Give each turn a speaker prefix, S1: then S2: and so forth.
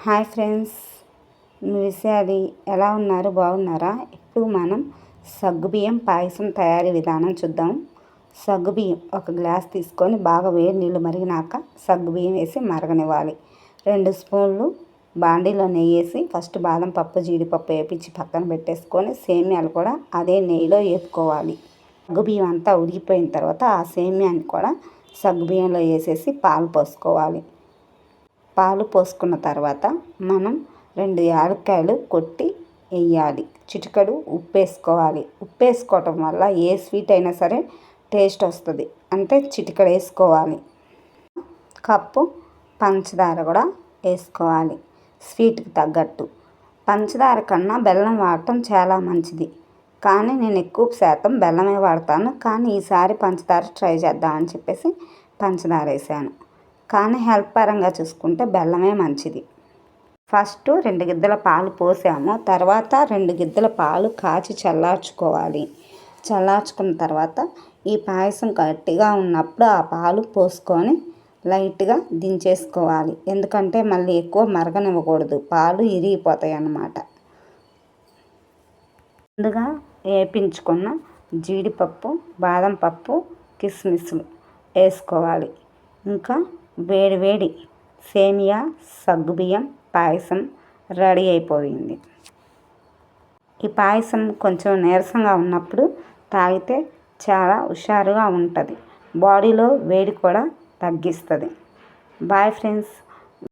S1: Hi friends, మీ విషయాలు ఎలా ఉన్నారు? బాగున్నారా? ఇప్పుడు మనం సగ్గుబియ్యం పాయసం తయారీ విధానం చూద్దాం. సగ్గుబియ్యం ఒక గ్లాస్ తీసుకొని బాగా వేడి నీళ్ళు మరిగినాక సగ్గుబియ్యం వేసి మరగనివ్వాలి. 2 స్పూన్లు బాండీలో నెయ్యి వేసి ఫస్ట్ బాదం పప్పు జీడిపప్పు వేపించి పక్కన పెట్టేసుకొని సేమ్యాలు కూడా అదే నెయ్యిలో వేపుకోవాలి. సగ్గుబియ్యం అంతా ఉడికిపోయిన తర్వాత ఆ సేమ్యాన్ని కూడా సగ్గుబియ్యంలో వేసేసి పాలు పోసుకోవాలి. పాలు పోసుకున్న తర్వాత మనం 2 యాలక్కాయలు కొట్టి వేయాలి. చిటికెడు ఉప్పు వేసుకోవాలి. ఉప్పు వేసుకోవటం వల్ల ఏ స్వీట్ అయినా సరే టేస్ట్ వస్తుంది, అంటే చిటికెడు వేసుకోవాలి. కప్పు పంచదార కూడా వేసుకోవాలి స్వీట్కి తగ్గట్టు. పంచదార కన్నా బెల్లం వాడటం చాలా మంచిది, కానీ నేను ఎక్కువ శాతం బెల్లమే వాడతాను. కానీ ఈసారి పంచదార ట్రై చేద్దామని చెప్పేసి పంచదార వేసాను. కానీ హెల్త్ పరంగా చూసుకుంటే బెల్లమే మంచిది. ఫస్ట్ 2 గిద్దల పాలు పోసాము. తర్వాత 2 గిద్దల పాలు కాచి చల్లార్చుకోవాలి. చల్లార్చుకున్న తర్వాత ఈ పాయసం గట్టిగా ఉన్నప్పుడు ఆ పాలు పోసుకొని లైట్గా దించేసుకోవాలి. ఎందుకంటే మళ్ళీ ఎక్కువ మరగనివ్వకూడదు, పాలు ఇరిగిపోతాయి అన్నమాట. ముందుగా వేపించుకున్న జీడిపప్పు, బాదం పప్పు, కిస్మిస్లు వేసుకోవాలి. ఇంకా వేడి సేమియా సగ్గుబియ్యం పాయసం రెడీ అయిపోయింది. ఈ పాయసం కొంచెం నీరసంగా ఉన్నప్పుడు తాగితే చాలా హుషారుగా ఉంటుంది. బాడీలో వేడి కూడా తగ్గిస్తుంది. Boy friends.